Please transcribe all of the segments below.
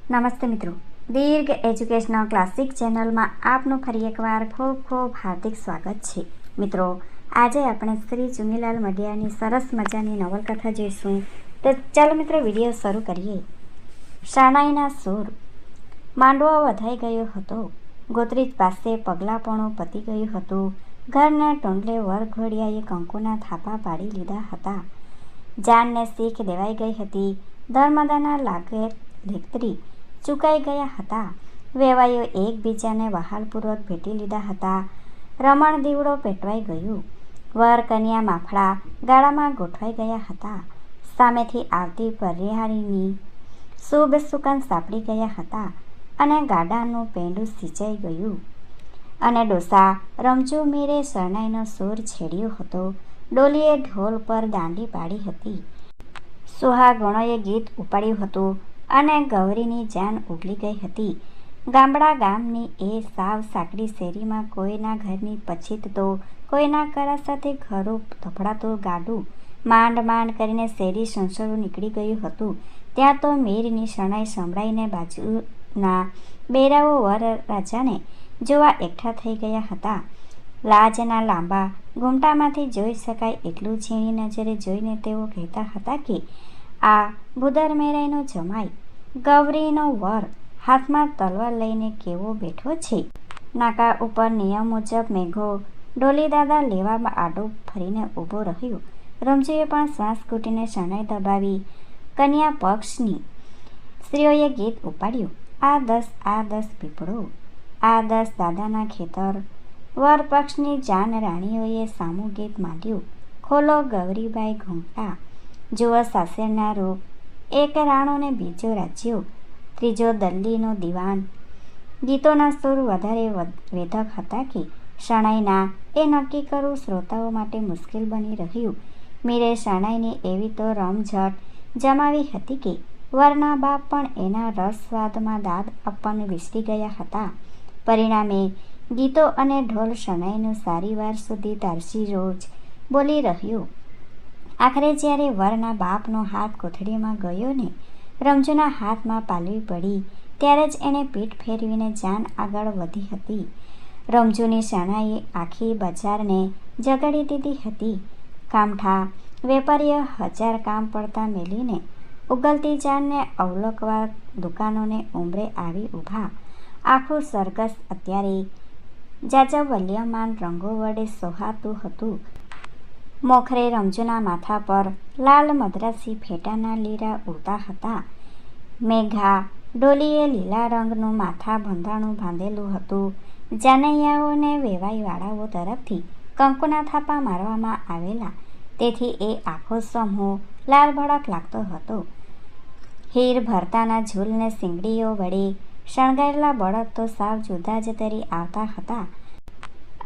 નમસ્તે મિત્રો, દીર્ઘ educational classic ચેનલમાં આપનું ફરી એકવાર ખૂબ ખૂબ હાર્દિક સ્વાગત છે. મિત્રો, આજે આપણે શ્રી ચુનીલાલ મડિયાની સરસ મજાની નવલકથા જોઈશું. તો ચાલો મિત્રો, વિડીયો શરૂ કરીએ. શરણાઈના સૂર. માંડવો વધાઈ ગયો હતો. ગોત્રીજ પાસે પગલાપણું પતી ગયું હતું. ઘરના ટોંડલે વરઘોડિયાએ કંકુના થાપા પાડી લીધા હતા. જાનને શીખ દેવાઈ ગઈ હતી. ધર્મદાના લેત્રી ચૂકાઈ ગયા હતા. વેવાઈઓ એકબીજાને વહાલપૂર્વક ભેટી લીધા હતા. રમણ દીવડો પેટવાઈ ગયું. વર કન્યા માફળા ગાળામાં ગોઠવાઈ ગયા હતા. સામેથી આવતી પરિહારીની શુભ સુકન સાંપડી ગયા હતા અને ગાડાનું પેંડું સિંચાઈ ગયું. અને ડોસા રમજુ મીરે શરણાઈનો સૂર છેડ્યો હતો. ડોલીએ ઢોલ પર દાંડી પાડી હતી. સુહાગણોએ ગીત ઉપાડ્યું હતું અને ગૌરીની જાન ઉગલી ગઈ હતી. ગામડા ગામની એ સાવ સાંકડી શેરીમાં કોઈના ઘરની પછીત તો કોઈના કરા સાથે ઘરું ધફડાતું ગાડું માંડ માંડ કરીને શેરી સંસરું નીકળી ગયું હતું. ત્યાં તો મીરની શરણાઈ સંભળાઈને બાજુના બેરાઓ વરરાજાને જોવા એકઠા થઈ ગયા હતા. લાજના લાંબા ઘૂમટામાંથી જોઈ શકાય એટલું ઝીણી નજરે જોઈને તેઓ કહેતા હતા કે આ ભૂદર મેરાઈનો જમાઈ, ગૌરીનો વર, હાથમાં તલવાર લઈને કેવો બેઠો છે. નાકા ઉપર નિયમ મુજબ મેઘો ડોલીદાદા લેવામાં આડો ફરીને ઊભો રહ્યો. રમજીએ પણ શ્વાસ ઘૂંટીને શરણાઈ દબાવી. કન્યા પક્ષની સ્ત્રીઓએ ગીત ઉપાડ્યું. આ 10 પીપળો, આ 10 દાદાના ખેતર. વર પક્ષની જાન રાણીઓએ સામું ગીત માંડ્યું. ખોલો ગૌરીબાઈ ઘૂમટા, જુઓ સાસેરના રૂપ. એક રાણો ને બીજો રાજ્યો, ત્રીજો દલ્લીનો દિવાન. ગીતોના સૂર વધારે વેધક હતા કે શરણાઈના એ નક્કી કરવું શ્રોતાઓ માટે મુશ્કેલ બની રહ્યું. મીરે શરણાઈની એવી તો રમઝટ જમાવી હતી કે વરના બાપ પણ એના રસસ્વાદમાં દાદ આપવાનું વિસરી ગયા હતા. પરિણામે ગીતો અને ઢોલ શરણાઈનું સારી વાર સુધી તારસી રોજ બોલી રહ્યું. આખરે જ્યારે વરના બાપનો હાથ કોથળીમાં ગયો ને રમજુના હાથમાં પાલવી પડી, ત્યારે જ એણે પીઠ ફેરવીને જાન આગળ વધી હતી. રમજુની શરણાઈએ આખી બજારને જગાડી દીધી હતી. કામઠા વેપારીઓ 1000 કામ પડતા મેલીને ઉગલતી જાનને અવલોકવા દુકાનોને ઉંબરે આવી ઊભા. આખું સરઘસ અત્યારે જાજવલ્યમાન રંગો વડે સોહાતું હતું. મોખરે રમજુના માથા પર લાલ મદ્રાસી ફેટાના લીરા ઉડતા હતા. મેઘા ડોલીએ લીલા રંગનું માથા બંધાણું બાંધેલું હતું. જાનૈયાઓ ને વેવાઈવાળાઓ તરફથી કંકુના થાપા મારવામાં આવેલા, તેથી એ આખો સમૂહ લાલ ભડક લાગતો હતો. હીર ભરતાના ઝૂલને શીંગડીઓ વડે શણગારેલા બળદ તો સાવ જુદા જ તરી આવતા હતા.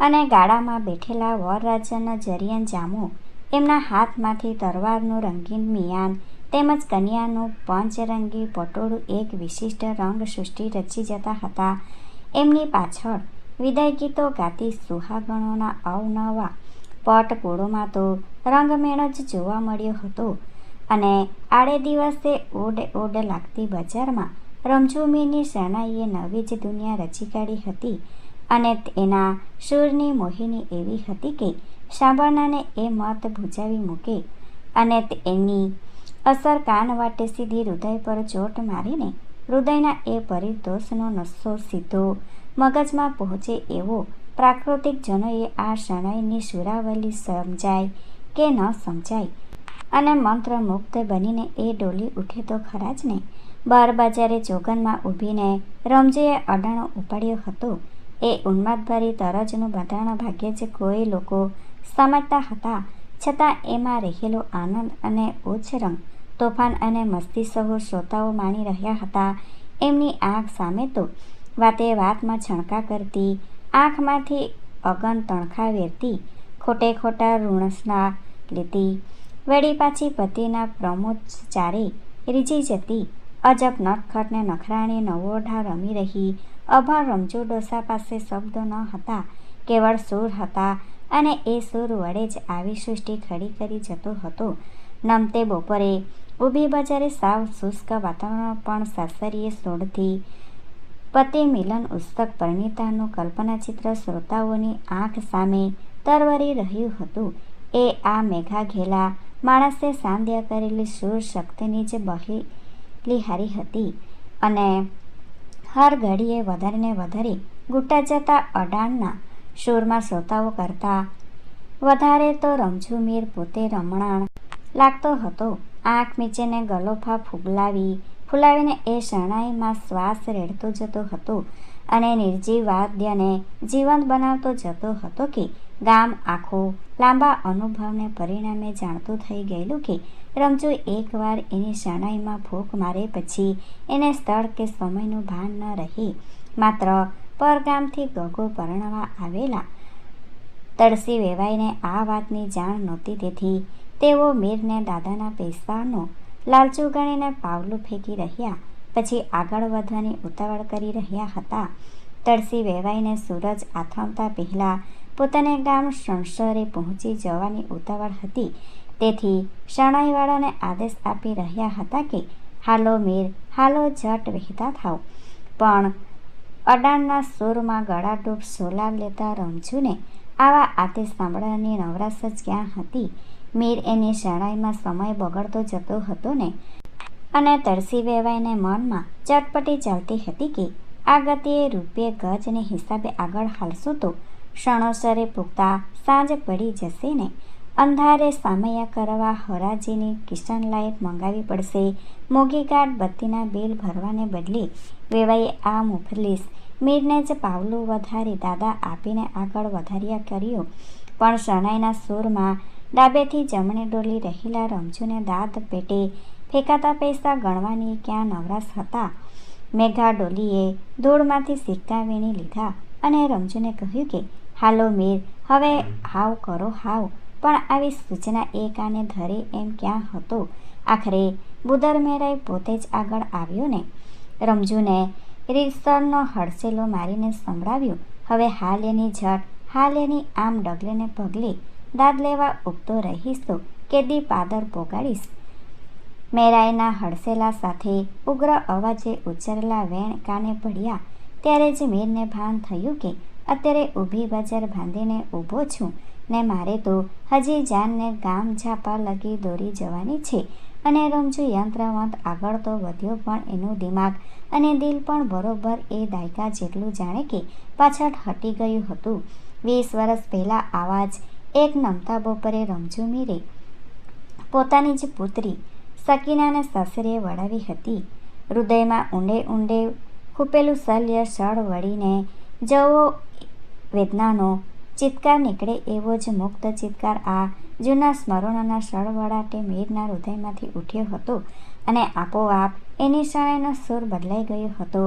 અને ગાડામાં બેઠેલા વરરાજાનો જરિયન જામો, એમના હાથમાંથી તરવારનું રંગીન મિયાન તેમજ કન્યાનું પંચરંગી પટોળું એક વિશિષ્ટ રંગ સૃષ્ટિ રચી જતા હતા. એમની પાછળ વિદાય ગીતો ગાતી સુહાગણોના અવનવા પટકૂળોમાં તો રંગમેળો જ જોવા મળ્યો હતો. અને આડે દિવસે ઉડ લાગતી બજારમાં રમઝુમીની શરણાઈએ નવી જ દુનિયા રચી કાઢી હતી. અને એના સૂરની મોહિની એવી હતી કે સાંભળનારને એ મત ભૂંજાવી મૂકે અને એની અસર કાન વાટે સીધી હૃદય પર ચોટ મારીને હૃદયના એ પરિતોષનો નશો સીધો મગજમાં પહોંચે એવો પ્રાકૃતિક જનોએ આ શરણાઈની સુરાવલી સમજાય કે ન સમજાય અને મંત્રમુગ્ધ બનીને એ ડોલી ઉઠે તો ખરા જ ને. બાર બજારે ચોગનમાં ઊભીને રમજીએ અડાણો ઉપાડ્યો હતો. એ ઉન્માદભરી તરજનું બંધારણ ભાગ્યે જ કોઈ લોકો સમજતા હતા. છતાં એમાં રહેલો આનંદ અને ઉચ્છરંગ તોફાન અને મસ્તી સહુ શ્રોતાઓ માણી રહ્યા હતા. એમની આંખ સામે તો વાતે વાતમાં છણકા કરતી, આંખમાંથી અગન તણખા વેરતી, ખોટે ખોટા ઋણસના લેતી, વળી પાછી પતિના પ્રમોદચારે રીઝી જતી, અજબ નટખટ ને નખરાણી નવોઢા રમી રહી. અભણ રમજુ ડોસા પાસે શબ્દો ન હતા, કેવળ સૂર હતા અને એ સૂર વડે જ આવી સૃષ્ટિ ખડી કરી જતો હતો. નમતે બપોરે ઊભી બજારે સાવ શુષ્ક વાતાવરણ પણ સાસરીએ સોળથી પતિ મિલન ઉત્સુક પરિણીતાનું કલ્પનાચિત્ર શ્રોતાઓની આંખ સામે તરવરી રહ્યું હતું. એ આ મેઘા ઘેલા માણસે સાંધ્ય કરેલી શૂર શક્તિની જ બલિહારી હતી અને હર ઘડીએ વધારેને વધારે ઘૂંટા જતા અડાણના શૂરમાં શ્રોતાઓ કરતા વધારે તો રમઝુ મીર પોતે રમણાણ લાગતો હતો. આંખ મીચીને ગલોફા ફૂલાવીને એ શરણાઈમાં શ્વાસ રેડતો જતો હતો અને નિર્જીવ વાદ્યને જીવંત બનાવતો જતો હતો કે ગામ આખું લાંબા અનુભવને પરિણામે જાણતું થઈ ગયેલું કે રમઝુ એકવાર એની શરણાઈમાં ફૂંક મારે પછી એને સ્થળ કે સમયનું ભાન ન રહે. માત્ર પરગામથી ગગો પરણવા આવેલા તળસી વેવાઈને આ વાતની જાણ નહોતી. તેથી તેઓ મીરને દાદાના પૈસાનો લાલચુ ગણીને પાવલું ફેંકી રહ્યા પછી આગળ વધવાની ઉતાવળ કરી રહ્યા હતા. તળસી વેવાઈને સૂરજ આથમતા પહેલાં પોતાને ગામ સણસરે પહોંચી જવાની ઉતાવળ હતી. તેથી શરણાઈવાળાને આદેશ આપી રહ્યા હતા કે હાલો મીર, હાલો, ઝટ વહેતા થાવ. પણ અડાણના સૂરમાં ગળાડૂબ સોલા લેતા રમઝુને આવા આદેશ સાંભળવાની નવરાશ જ ક્યાં હતી. મીર એની શરણાઈમાં સમય બગડતો જતો હતો ને અને તળસી વેવાઈને મનમાં ચટપટી ચાલતી હતી કે આ ગતિએ રૂપિયે ગજને હિસાબે આગળ હાલશું તો ક્ષણોસરે પૂગતા સાંજ પડી જશે ને. અંધારે સામૈયા કરવા હરાજીની કિચન લાઇટ મંગાવી પડશે. મોંઘીગાટ બત્તીના બિલ ભરવાને બદલે વેવાઈએ આ મુફલીસ મીરને જ પાવલું વધારે દાદા આપીને આગળ વધાર્યા કર્યો. પણ શરણાઈના સૂરમાં ડાબેથી જમણે ડોલી રહેલા રમઝુને દાદ પેટે ફેંકાતા પૈસા ગણવાની ક્યાં નવરાશ હતા. મેઘા ડોલીએ ધૂળમાંથી સિક્કા વીણી લીધા અને રમઝુને કહ્યું કે હાલો મીર, હવે હાવ કરો હાવ. પણ આવી સૂચના એ કાને ધરે એમ ક્યાં હતો. આખરે બુદરમેરાઈ પોતે જ આગળ આવ્યો ને રમઝુને રીતસરનો હડસેલો મારીને સંભળાવ્યું. હવે હાલ એની ઝટ, હાલ એની આમ ડગલે ને પગલે દાદ લેવા ઉગતો રહીશ તો કેદી પાદર પોગાડીશ. મેરાઈના હડસેલા સાથે ઉગ્ર અવાજે ઉચ્ચારેલા વેણ કાને પડ્યા ત્યારે જ મીરને ભાન થયું કે અત્યારે ઊભી બજાર બાંધીને ઊભો છું ને મારે તો હજી જાનને ગામ ઝાપા લગી દોરી જવાની છે. અને રમઝુ યંત્રવંત આગળ તો વધ્યો પણ એનું દિમાગ અને દિલ પણ બરોબર એ દાયકા જેટલું જાણે કે પાછળ હટી ગયું હતું. 20 વર્ષ પહેલાં આવા જ એક નમતા બપોરે રમઝુ મીરે પોતાની જ પુત્રી સકીનાને સાસરે વળાવી હતી. હૃદયમાં ઊંડે ઊંડે ખૂપેલું શલ્ય સળ વળીને જવો વેદનાનો ચિત્કાર નીકળે એવો જ મુક્ત ચિત્કાર આ જૂના સ્મરણોના સળવળાટે મીરના હૃદયમાંથી ઉઠ્યો હતો અને આપોઆપ એની શરણાઈનો સૂર બદલાઈ ગયો હતો.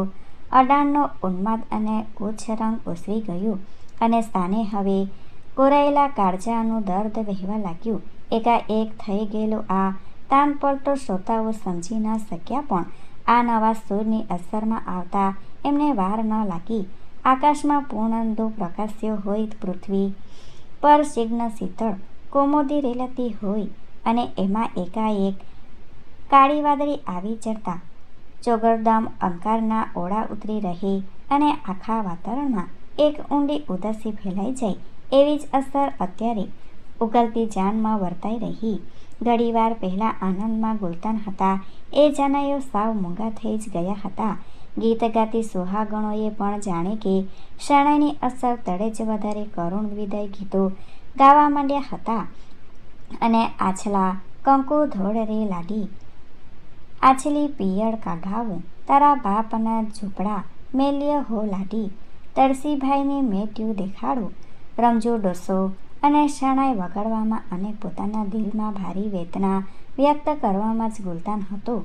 અડાણનો ઉન્માદ અને ઉચ્છરંગ ઓસરી ગયું અને સ્થાને હવે કોરાયેલા કાળજાનું દર્દ વહેવા લાગ્યું. એકાએક થઈ ગયેલો આ તાન પલટો શ્રોતાઓ સમજી ન શક્યા પણ આ નવા સૂરની અસરમાં આવતા એમને વાર ન લાગી. આકાશમાં પૂર્ણંદુ પ્રકાશ્યો હોય, પૃથ્વી પર શીઘ્ન શીતળ કોમોદી રેલાતી હોય અને એમાં એકાએક કાળી વાદળી આવી ચડતા ચોગરદમ અંધકારના ઓળા ઉતરી રહે અને આખા વાતાવરણમાં એક ઊંડી ઉદાસી ફેલાઈ જાય એવી જ અસર અત્યારે ઉગલતી જાનમાં વર્તાઈ રહી. ઘડીવાર પહેલાં આનંદમાં ગુલતાન હતા એ જાનૈયો સાવ મૂંગા થઈ જ ગયા હતા. ગીત ગાતી સુહાગણોએ પણ જાણે કે શરણાઈની અસર તળે જ વધારે કરુણ વિદાય ગીતો ગાવા માંડ્યા હતા અને આછલા કંકુ ધોળ રે લાડી, આછલી પિયળ કાઢાવું, તારા બાપના ઝૂંપડા મેલ્ય હો લાડી, તળસીભાઈને મેટ્યું દેખાડું. રમઝુ ડોસો અને શરણાઈ વગાડવામાં અને પોતાના દિલમાં ભારી વેદના વ્યક્ત કરવામાં જ ગુલતાન હતો.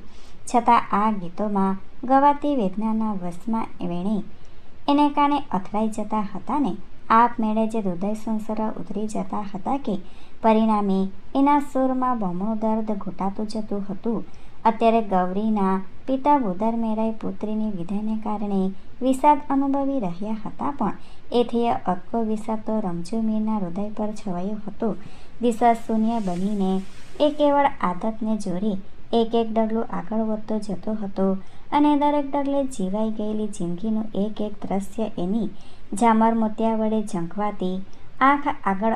છતાં આ ગીતોમાં ગવાતી વેદનાના વશમાં વેણે એને કાને અથડાઈ જતા હતા ને આપમેળે જ હૃદય સંસરા ઉતરી જતા હતા કે પરિણામે એના સૂરમાં બમણું દર્દ ઘૂંટાતું જતું હતું. અત્યારે ગૌરીના પિતા બુદરમેરાઈ પુત્રીની વિદાયને કારણે વિષાદ અનુભવી રહ્યા હતા પણ એથી અટકો વિષાદ તો રમઝુ મીરના હૃદય પર છવાયો હતો. દિશા શૂન્ય બનીને એ કેવળ આદતને જોરે એક એક ડગલું આગળ વધતો જતો હતો અને દરેક ડગલે જીવાઈ ગયેલી જિંદગીનું એક એક દ્રશ્ય એની ઝામર મોતિયા વડે ઝંખવાતી આંખ આગળ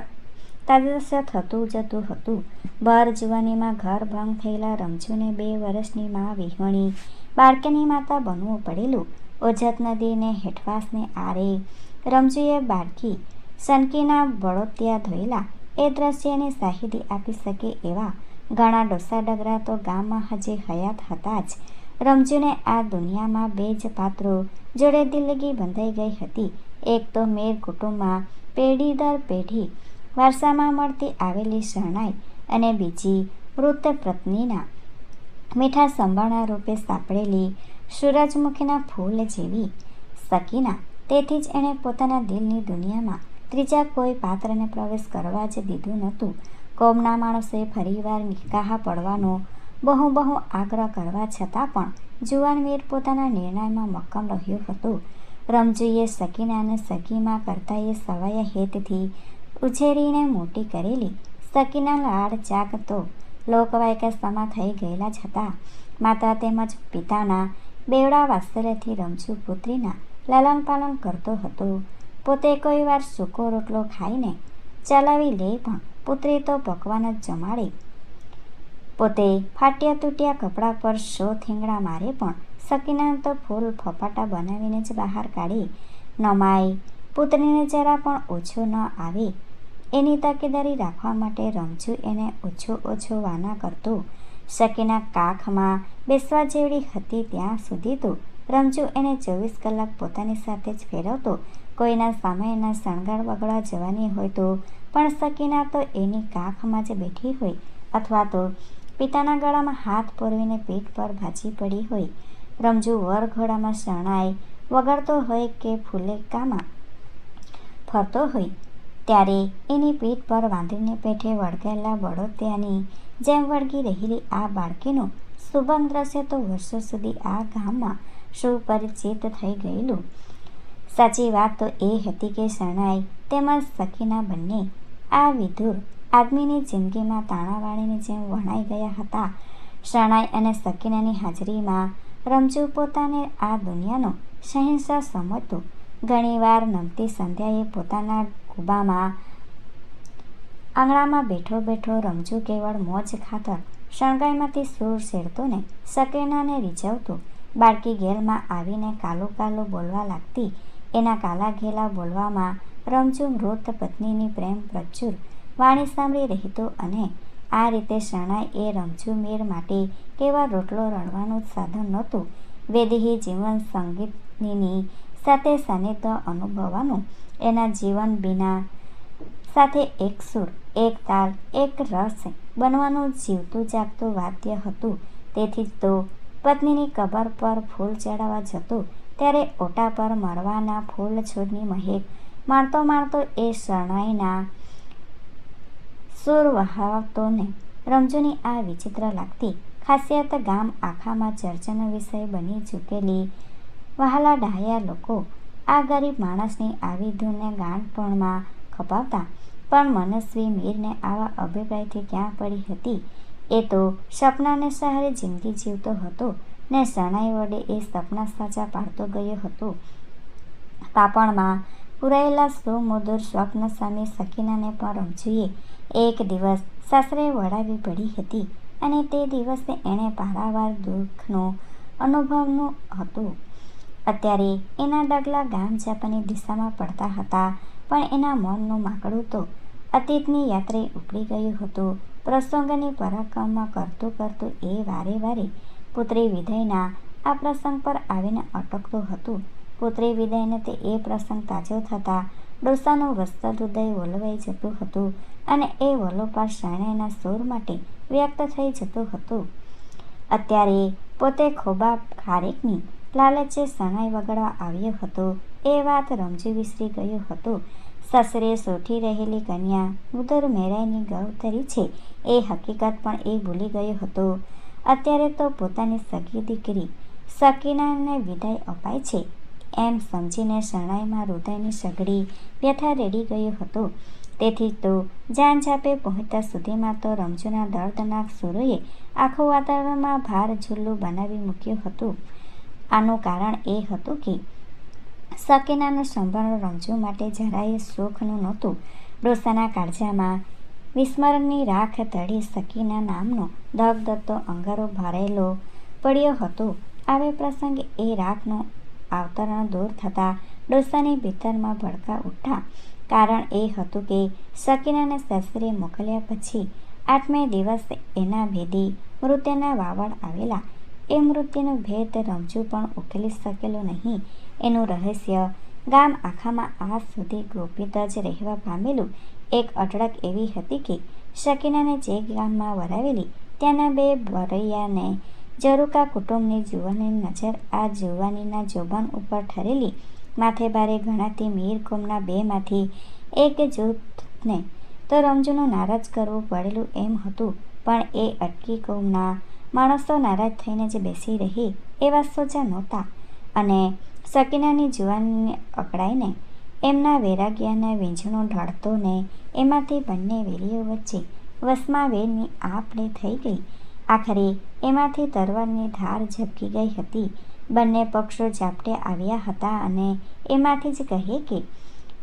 તાદૃશ્ય થતું જતું હતું. ભર જુવાનીમાં ઘર ભંગ થયેલા રમજુને 2 વર્ષની મા વિહોણી બાળકીની માતા બનવું પડેલું. ઓજત નદીને હેઠવાસને આરે રમજુએ બાળકી સનકીના બળોતિયા ધોયેલા એ દ્રશ્યની શાહીદી આપી શકે એવા ઘણા ડોસા ડગરા તો ગામમાં હજી હયાત હતા જ. રમજુને આ દુનિયામાં 2 જ પાત્રો જોડે દિલ્લગી બંધાઈ ગઈ હતી. એક તો મેર કુટુંબમાં પેઢી દર પેઢી વારસામાં મળતી આવેલી શરણાઈ અને બીજી મૃત પત્નીના મીઠા સંભાળણા રૂપે સાંપડેલી સૂરજમુખીના ફૂલ જેવી સકીના. તેથી જ એણે પોતાના દિલની દુનિયામાં ત્રીજા કોઈ પાત્રને પ્રવેશ કરવા જ દીધું નહોતું. કોમના માણસોએ ફરીવાર નિકાહ પડવાનો બહુ આગ્રહ કરવા છતાં પણ જુવાન મીર પોતાના નિર્ણયમાં મક્કમ રહ્યો હતો. રમજુએ સકીનાને સગીમાં કરતાં એ સવાયા હેતથી ઉછેરીને મોટી કરેલી. સકીના લાડ ચાક તો લોકવાયકા સમા થઈ ગયેલા જ હતા. માતા તેમજ પિતાના બેવડા વાત્સલ્યથી રમજુ પુત્રીના લાલન પાલન કરતો હતો. પોતે કોઈ વાર સૂકો રોટલો ખાઈને ચલાવી લે પણ પુત્રી તો પકવાન જ જમાડે. પોતે ફાટ્યા તૂટ્યા કપડા પર શો થીંગડા મારે પણ સકીના તો ફૂલ ફપાટા બનાવીને જ બહાર કાઢે. નમાય પુત્રીને જરા પણ ઓછો ન આવે એની તકેદારી રાખવા માટે રમજુ એને ઓછો વાના કરતો. સકીના કાખમાં બેસવા જેવડી હતી ત્યાં સુધી તો રમજુ એને 24 કલાક પોતાની સાથે જ ફેરવતો. કોઈના સામેના શણગાર વગડા જવાની હોય તો પણ સકીના તો એની કાખમાં જ બેઠી હોય અથવા તો પિતાના ગળામાં હાથ પોરવીને પીઠ પર ભાજી પડી હોય. રમજુ વરઘોડામાં શરણાઈ વગાડતો હોય કે ફુલેકામાં ફરતો હોય ત્યારે એની પીઠ પર વાંદરીને પેઠે વળગેલા બળોતિયાની જેમ વળગી રહેલી આ બાળકીનું સુભગ દ્રશ્ય તો વર્ષો સુધી આ ગામમાં સુપરિચિત થઈ ગયેલું. સાચી વાત તો એ હતી કે શરણાઈ તેમજ સકીના બંને આ વિધુર આદમીની જિંદગીમાં તાણાવાળીની જેમ વણાઈ ગયા હતા. શરણાઈ અને સકીનાની હાજરીમાં રમજુ પોતાને આ દુનિયાનો શહેનશાહ સમજતો. ઘણીવાર નમતી સંધ્યાએ પોતાના કુબામાં આંગણામાં બેઠો બેઠો રમજુ કેવળ મોજ ખાતર શણગાઈમાંથી સૂર શેરતો ને સકીનાને રીઝવતો. બાળકી ગેલમાં આવીને કાલું કાલું બોલવા લાગતી. એના કાલા ઘેલા બોલવામાં રમજુ મૃત પત્નીની પ્રેમ પ્રચુર વાણી સાંભળી રહેતો અને આ રીતે શરણાઈ એ રમજુ મીર માટે કેવળ રોટલો રળવાનું જ સાધન નહોતું. વેદેહી જીવન સંગીતની સાથે સાનિધ્ય અનુભવવાનું, એના જીવન બીના સાથે એક સૂર, એક તાલ, એક રસ બનવાનું જીવતું જાગતું વાદ્ય હતું. તેથી જ તો પત્નીની કબર પર ફૂલ ચડાવવા જતો ત્યારે ઓટા પર મરવાના ફૂલ છોડની મહેક માણતો એ શરણાઈના સૂર વહાવતો ને રમજુની આ વિચિત્ર લાગતી ખાસિયત ગામ આખામાં ચર્ચાનો વિષય બની ચૂકેલી. વહાલા ડાહ્યા લોકો આ ગરીબ માણસની આવી ધૂનને ગાંડપણમાં ખપાવતા પણ મનસ્વી મીરને આવા અભિપ્રાયથી ક્યાં પડી હતી. એ તો સપનાને સહારે જિંદગી જીવતો હતો ને શરણાઈ વડે એ સપના સાચા પાડતો ગયો હતો. પાપણમાં પુરાયેલા સુમધુર સ્વપ્ન સામે સકીનાને પણ રમજુએ એક દિવસ સાસરે વળાવી પડી હતી અને તે દિવસે એણે પારાવાર દુઃખનું અનુભવનું હતું. અત્યારે એના ડગલા ગામ જાપાની દિશામાં પડતા હતા પણ એના મનનું માંકડું તો અતીતની યાત્રાએ ઉપડી ગયું હતું. પ્રસંગની પરાક્રમમાં કરતું એ વારે વારે પુત્રી વિદાયના આ પ્રસંગ પર આવીને અટકતું હતું. પુત્રી વિદાયને તે એ પ્રસંગ તાજો થતાં ડોસાનું વસ્તદ હૃદય વલોવાઈ જતું હતું અને એ વલોપાર શરણાઈના સૂર માટે વ્યક્ત થઈ જતું હતું. અત્યારે પોતે ખોબા ખારેકની લાલચે શરણાઈ વગાડવા આવ્યો હતો એ વાત રમજુ વિસરી ગયો હતો. સસરે સોઠી રહેલી કન્યા મુદર મેરાઈની ગૌતરી છે એ હકીકત પણ એ ભૂલી ગયો હતો. અત્યારે તો પોતાની સગી દીકરી સકીનાને વિદાય અપાય છે એમ સમજીને શરણાઈમાં હૃદયની સઘળી વ્યથા રેડી ગયો હતો. તેથી તો જાન છાપે પહોંચતા સુધીમાં તો રમઝુના દર્દનાક સુરોએ આખું વાતાવરણમાં ભાર ઝુલ્લું બનાવી મૂક્યું હતું. આનું કારણ એ હતું કે સકીનાનું સંભાળનું રમઝુ માટે જરાય સુખનું નહોતું. ડોસાના કાળજામાં વિસ્મરણની રાખ તળી સકીના નામનો ધગધગતો અંગારો ભરેલો પડ્યો હતો. આવે પ્રસંગે એ રાખનો અવતરણ દૂર થતાં ડોસાની ભીતરમાં ભડકા ઉઠ્યા. કારણ એ હતું કે સકીનાને સાસરે મોકલ્યા પછી 8મે દિવસે એના ભેદી મૃત્યુના વાવડ આવેલા. એ મૃત્યુનો ભેદ રમઝુ પણ ઉકેલી શકેલો નહીં. એનું રહસ્ય ગામ આખામાં આજ સુધી ગોપિત જ રહેવા પામેલું. એક અઢળક એવી હતી કે સકીનાને જે ગામમાં વરાવેલી ત્યાંના 2 ભરૈયાને ઝરૂકા કુટુંબની જુવાનીની નજર આ જુવાનીના જોબાન ઉપર ઠરેલી. માથે ભારે ગણાતી મીર કોમના 2માંથી એક જૂથને તો રમઝુનું નારાજ કરવું પડેલું એમ હતું. પણ એ અટકી કોમના માણસો નારાજ થઈને જ બેસી રહે એવા સોજા નહોતા. અને સકીનાની જુવાનીને અકળાઈને એમના વૈરાગ્યને વીંઝણું ઢળતો ને એમાંથી બંને વેલીઓ વચ્ચે વસમાં વેરની આપ-લે થઈ ગઈ. આખરે એમાંથી તરવારની ધાર ઝબકી ગઈ હતી. બંને પક્ષો ઝાપટે આવ્યા હતા અને એમાંથી જ કહે કે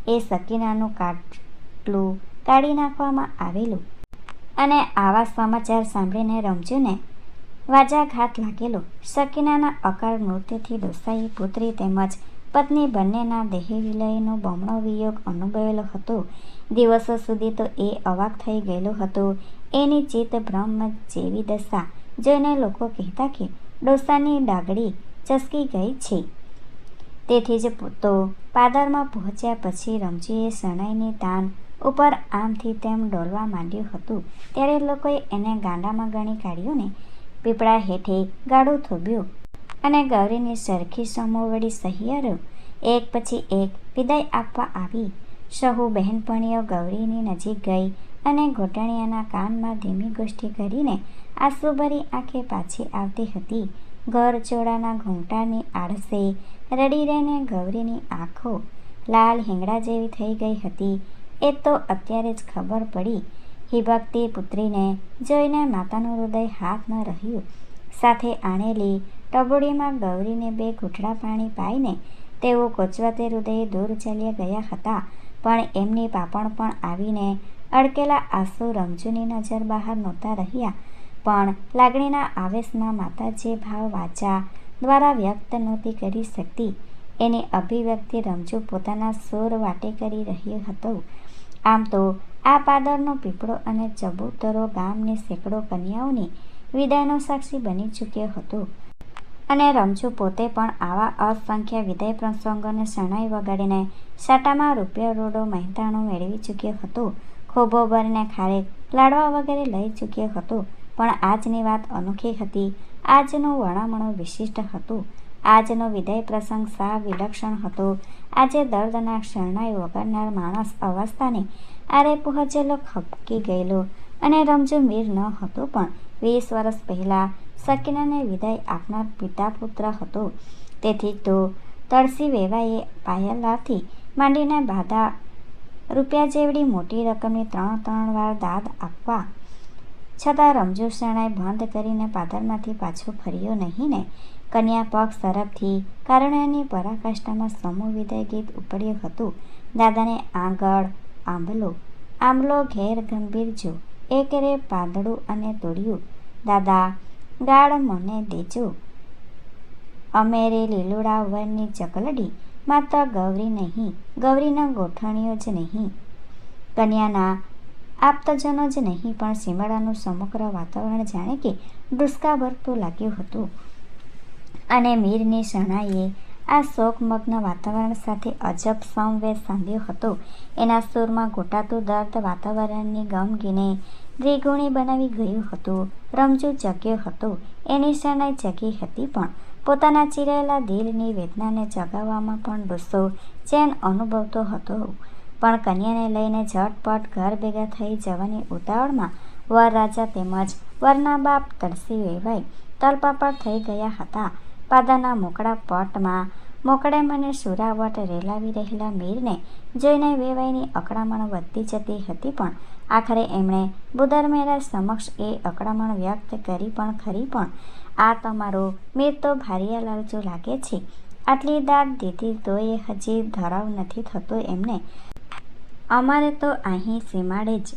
એ સકીનાનું કાટલું કાઢી નાખવામાં આવેલું. અને આવા સમાચાર સાંભળીને રમઝુને વાજાઘાત લાગેલો. સકીનાના અકાળ મૃત્યુથી ડોસાએ પુત્રી તેમજ પત્ની બંનેના દેહવિલયનો બમણો વિયોગ અનુભવેલો હતો. દિવસો સુધી તો એ અવાક થઈ ગયેલો હતો. એની ચિત્ત બ્રહ્મ જેવી દશા જોઈને લોકો કહેતા કે ડોસાની ડાગડી ચસકી ગઈ છે. તેથી જ તો પાદરમાં પહોંચ્યા પછી રમઝુએ શરણાઈની તાન ઉપર આમથી તેમ ડોલવા માંડ્યું હતું. ત્યારે લોકોએ એને ગાંડામાં ગણી કાઢ્યો ને પીપળા હેઠે ગાડું થોબ્યું અને ગૌરીની સરખી સમોવડી સહિયારો એક પછી એક વિદાય આપવા આવી. સહુ બહેનપણીઓ ગૌરીની નજીક ગઈ અને ઘોટણિયાના કાનમાં ધીમી ગોષ્ઠી કરીને આંસુભરી આંખે પાછી આવતી હતી. ઘર ચોળાના ઘૂંઘટાની આડસે રડી રહીને ગૌરીની આંખો લાલ હિંગડા જેવી થઈ ગઈ હતી. એ તો અત્યારે જ ખબર પડી. હિભકતી પુત્રીને જોઈને માતાનું હૃદય હાથ ન રહ્યું. સાથે આણેલી ટબોડીમાં ગૌરીને 2 ઘૂંટડા પાણી પાઈને તેઓ કોચવાતે હૃદયે દૂર ચાલ્યા ગયા હતા. પણ એમની પાપણ પણ આવીને અડકેલા આંસુ રમઝુની નજર બહાર નહોતા રહ્યા. પણ લાગણીના આવેશમાં માતા જે ભાવ વાચા દ્વારા વ્યક્ત નહોતી કરી શકતી એની અભિવ્યક્તિ રમઝુ પોતાના સુર વાટે કરી રહ્યો હતો. આમ તો આ પાદરનો પીપળો અને ચબૂતરો ગામની સેંકડો કન્યાઓની વિદાયનો સાક્ષી બની ચૂક્યો હતો. અને રમઝુ પોતે પણ આવા અસંખ્ય વિદાય પ્રસંગોને શરણાઈ વગાડીને સાટામાં રૂપિયા રોડો મહેનતાણું મેળવી ચૂક્યો હતો. ખોભો ભરીને ખારેક લાડવા વગેરે લઈ ચૂક્યો હતો. પણ આજની વાત અનોખી હતી. આજનું વણામણું વિશિષ્ટ હતું. આજનો વિદાય પ્રસંગ સાવ વિલક્ષણ હતો. આજે દર્દનાક શરણાઈ વગાડનાર માણસ અવસ્થાને આરે પહોંચેલો ખપકી ગયેલો અને રમઝુ મીર ન હતો પણ 20 વર્ષ પહેલાં સકીનાને વિદાય આપનાર પિતા પુત્ર હતો. તેથી તો તળસી વેવાએ પાયલાથી માંડીને બાધા રૂપિયા જેવડી મોટી રકમની 3 વાર દાદ આપવા છતાં રમઝુ શરણાઈ બંધ કરીને પાદરમાંથી પાછો ફર્યો નહીં ને કન્યા પક્ષ તરફથી કારણોની પરાકાષ્ઠામાં સમૂહ વિદાય ગીત ઉપડ્યું હતું. દાદાને આંગળ આંબલો ઘેર ગંભીર જો એક રે પાંદડું અને તોડ્યું. દાદા ગાળ મને દેજો અમે રે લીલુડા વરની ચકલડી. માત્ર ગૌરી નહીં, ગૌરીના ગોઠણીઓ જ નહીં, કન્યાના આપતજનો જ નહીં પણ સીમાડાનું સમગ્ર વાતાવરણ જાણે કે ડુસકા ભરતું લાગ્યું હતું. અને મીરની શરણાઈએ આ શોકમગ્ન વાતાવરણ સાથે અજબ સંવેદ સાંધ્યો હતો. એના સૂરમાં ઘૂંટાતું દર્દ વાતાવરણની ગમગીને દ્વિગુણી બનાવી ગયું હતું. રમઝુ જગ્યો હતો. એની શરણાઈ જગી હતી પણ પોતાના ચીરાયેલા દિલની વેદનાને જગાવવામાં પણ ડોસો ચેન અનુભવતો હતો. પણ કન્યાને લઈને ઝટપટ ઘર ભેગા થઈ જવાની ઉતાવળમાં વરરાજા તેમજ વરના બાપ તળસી વેવાઈ તલપાપડ થઈ ગયા હતા. પાદાના મોકળા પટમાં મોકળે મને સુરાવટ રેલાવી રહેલા મીરને જોઈને વેવાઈની અકળામણ વધતી જતી હતી, પણ આખરે એમણે બુદરમેરા સમક્ષ એ અકળામણ વ્યક્ત કરી પણ ખરી. પણ આ તમારો મીર તો ભારિયા લાલચુ લાગે છે. આટલી દાદ દીધી તોય હજી ધરાવ નથી થતો એમને. અમારે તો અહીં સીમાડે જ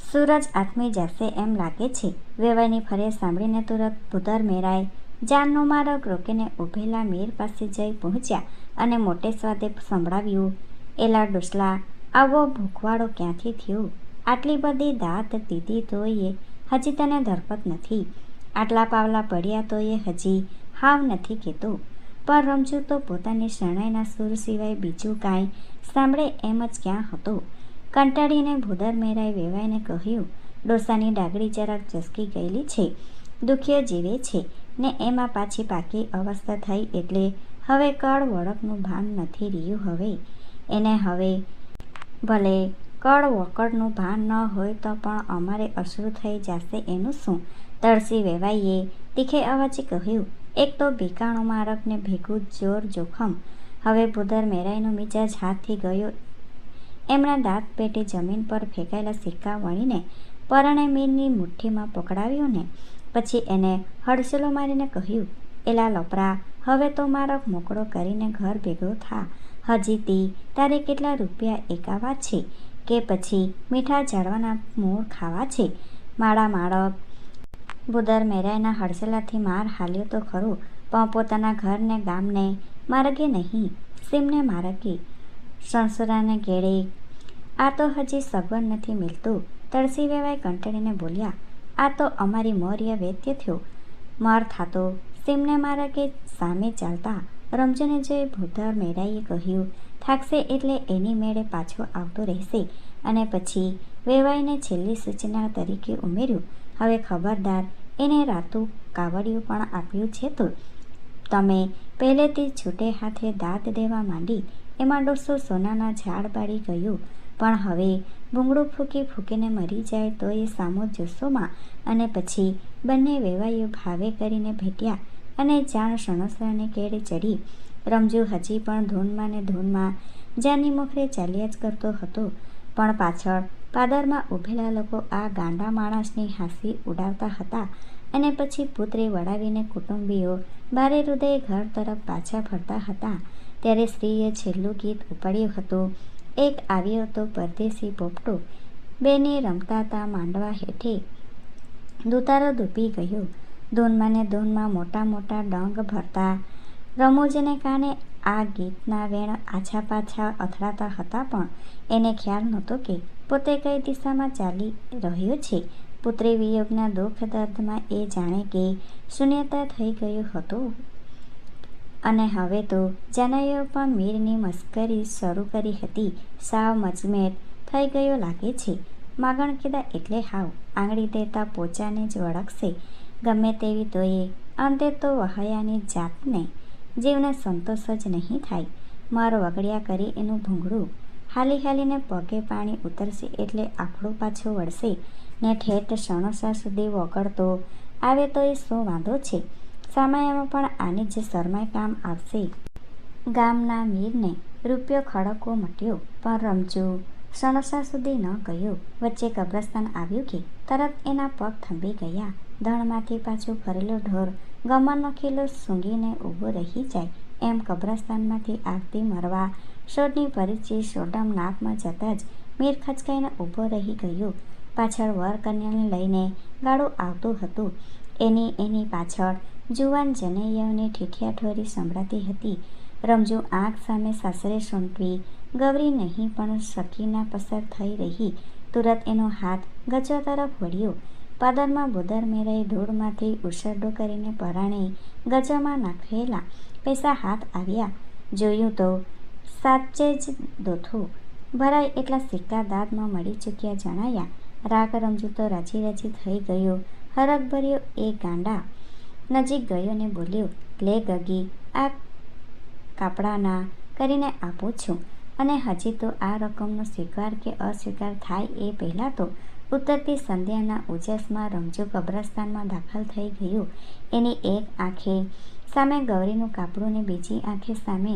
સૂરજ આથમી જશે એમ લાગે છે. વેવાઈની ફરિયાદ સાંભળીને તુરત બુદરમેરાએ જાનનો માર્ગ રોકીને ઊભેલા મીર પાસે જઈ પહોંચ્યા અને મોટે સ્વાદે સંભળાવ્યું, એલા ડોસલા, આવો ભૂખવાળો ક્યાંથી થયો? આટલી બધી દાત દીધી તોય હજી તને ધરપત નથી. આટલા પાવલા પડ્યા તોય હજી હાવ નથી કહેતો. પણ રમજુ તો પોતાની શરણાઈના સૂર સિવાય બીજું કાંઈ સાંભળે એમ જ ક્યાં હતો. કંટાળીને બુદરમેરાએ વેવાઈને કહ્યું, ડોસાની ડાગડી જરાક ચસકી ગયેલી છે, દુખ્યો જીવે છે ને એમાં પાછી પાકી અવસ્થા થઈ એટલે હવે કળ વળકનું ભાન નથી રહ્યું. હવે એને હવે ભલે કળ વળકનું ભાન ન હોય તો પણ અમારે અશ્રુ થઈ જશે એનું શું? તળસી વેવાઈએ તીખે અવાજે કહ્યું. એક તો ભીકાણો મારકને ભેગું જોર જોખમ. હવે બુદરમેરાઈનો મિજાજ હાથથી ગયો. એમના દાંત પેટે જમીન પર ફેંકાયેલા સિક્કા વળીને પરણે મીરની મુઠ્ઠીમાં પકડાવ્યો ને પછી એને હડસલો મારીને કહ્યું, એલા લપરા, હવે તો મારક મોકળો કરીને ઘર ભેગો થા. હજી તારે કેટલા રૂપિયા એકાવા છે કે પછી મીઠા ઝાડવાના મૂળ ખાવા છે? માળા માળક બુદરમેરાઈના હડસલાથી માર હાલ્યો તો ખરો, પણ પોતાના ઘરને ગામને માર્ગે નહીં, સીમને માર્ગે, સણસરાને ગેડે. આ તો હજી સગવડ નથી મિલતું. તળસી વેવાઈ કંટાળીને બોલ્યા, આ તો અમારી મૌર્ય વૈદ્ય થયો. મર થાતો સીમને માર્ગે સામે ચાલતા. રમજને જોઈ બુદરમેરાઈએ કહ્યું, થાકશે એટલે એની મેળે પાછો આવતો રહેશે. અને પછી વેવાઈને છેલ્લી સૂચના તરીકે ઉમેર્યું, હવે ખબરદાર, એને રાતું કાવડિયું પણ આપ્યું છે તો તમે પહેલેથી છૂટે હાથે દાદ દેવા માંડી એમાં ડોસો સોનાના ઝાડ બાળી ગયું. પણ હવે ભૂંગળું ફૂંકી ફૂંકીને મરી જાય તો એ સામો જોશોમાં. અને પછી બંને વેવાઈઓ ભાવે કરીને ભેટ્યા અને જાણ સણસરાને કેળે ચડી. રમજુ હજી પણ ધૂનમાં ને ધૂનમાં જાની મુખરે ચાલ્યા જ કરતો હતો, પણ પાછળ પાદરમાં ઊભેલા લોકો આ ગાંડા માણસની હાંસી ઉડાવતા હતા. અને પછી પુત્રી વળાવીને કુટુંબીઓ ભારે હૃદયે ઘર તરફ પાછા ફરતા હતા. ત્યારે સ્ત્રીએ છેલ્લું ગીત ઉપાડ્યું હતું. એક આવ્યો તો પરદેશી પોપટો, બેને રમતા તા માંડવા હેઠે, દુતારો ડૂબી ગયો. ધૂનમાં ને ધૂનમાં મોટા મોટા ડંગ ભરતા રમૂજને કાને આ ગીતના વેણ આછા પાછા અથડાતા હતા, પણ એને ખ્યાલ નહોતો કે પોતે કઈ દિશામાં ચાલી રહ્યો છે. પુત્રી વિયોગના દુઃખ દર્દમાં એ જાણે કે શૂન્યતા થઈ ગયું હતું. અને હવે તો જાનૈયો પણ મીરની મસ્કરી શરૂ કરી હતી. સાવ મજમેર થઈ ગયો લાગે છે. માગણ કીધા એટલે હાવ આંગળી દેતા પોચાને જ વળગશે ગમે તેવી તોય અંતે તો વહયાની જાતને જીવને સંતોષ જ નહીં થાય. માર વગડ્યા કરી એનું ભૂંગળું હાલી હાલીને પગે પાણી ઉતરશે એટલે આફડું પાછું વળશે ને ઠેઠ સણોસા સુધી વગડતો આવે તો એ શું વાંધો છે? સામાયામાં પણ આની જ શરમાઈ કામ આવશે. ગામના મીરને રૂપિયો ખડકવો મટ્યો, પણ રમજુ સણોસા સુધી ન ગયો. વચ્ચે કબ્રસ્તાન આવ્યું કે તરત એના પગ થંભી ગયા. ધણમાંથી પાછું ફરેલો ઢોર ગમનનો ખીલો સૂંઘીને ઊભો રહી જાય એમ કબ્રસ્તાનમાંથી આવતી મરવા સોડની પરિચી સોડમ નાકમાં જતાં જ મીર ખચકાઈને ઊભો રહી ગયો. પાછળ વર કન્યાને લઈને ગાડું આવતું હતું. એની પાછળ જુવાન જનૈયાઓની ઠીઠિયાઠોરી સંભળાતી હતી. રમજુ આંખ સામે સાસરે સોંટવી ગવરી નહીં પણ શકીના પસાર થઈ રહી. તુરત એનો હાથ ગજવા તરફ વળ્યો. પાદરમાં બુદરમેરાએ ધૂળમાંથી ઉછરડો કરીને પરાણે ગજામાં નાખેલા પૈસા હાથ આવ્યા. જોયું તો સાચે જ દોથું ભરાય એટલા સિક્કા દાદમાં મળી ચૂક્યા જણાયા. રાગ રમજુ તો રાજી રાજી થઈ ગયો. હરખભર્યો એ ગાંડા નજીક ગયો ને બોલ્યો, લે ગગી, આ કાપડાના કરીને આપું છું, અને હજી તો આ રકમનો સ્વીકાર કે અસ્વીકાર થાય એ પહેલાં તો ઉતરતી સંધ્યાના ઉજાસમાં રમજુ કબ્રસ્તાનમાં દાખલ થઈ ગયો. એની એક આંખે સામે ગૌરીનું કાપડું ને બીજી આંખે સામે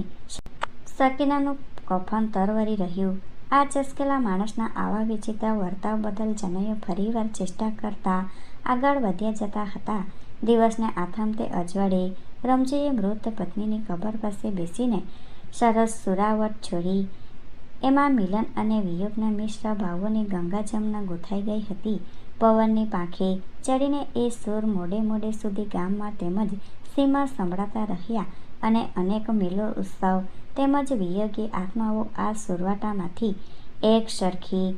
શકીનાનું કફન તરવરી રહ્યું. આ ચસકેલા માણસના આવા વિચિત્ર વર્તાવ બદલ જનૈયો ફરીવાર ચેષ્ટા કરતા આગળ વધ્યા જતા હતા. દિવસને આથમતે અજવાળે રમજીએ મૃત પત્નીની કબર પાસે બેસીને સરસ સુરાવટ છોડી. એમાં મિલન અને વિયોગના મિશ્ર ભાવોની ગંગા જમના ગૂંથાઈ ગઈ હતી. પવનની પાંખે ચડીને એ સૂર મોડે મોડે સુધી ગામમાં તેમજ સીમા સંભળાતા રહ્યા અને અનેક મિલો ઉત્સવ તેમજ વિયોગી આત્માઓ આ સુરવાટામાંથી એક સરખી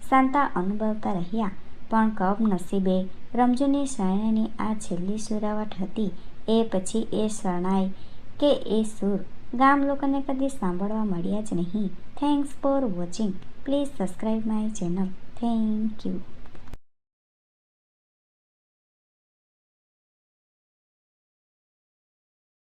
શાંતા અનુભવતા રહ્યા. પણ કમનસીબે રમજૂની શરણાઈની આ છેલ્લી સુરાવટ હતી. એ પછી એ શરણાઈ કે એ સૂર ગામ લોકોને કદી સાંભળવા મળ્યા જ નહીં. Thanks for watching. Please subscribe my channel. Thank you.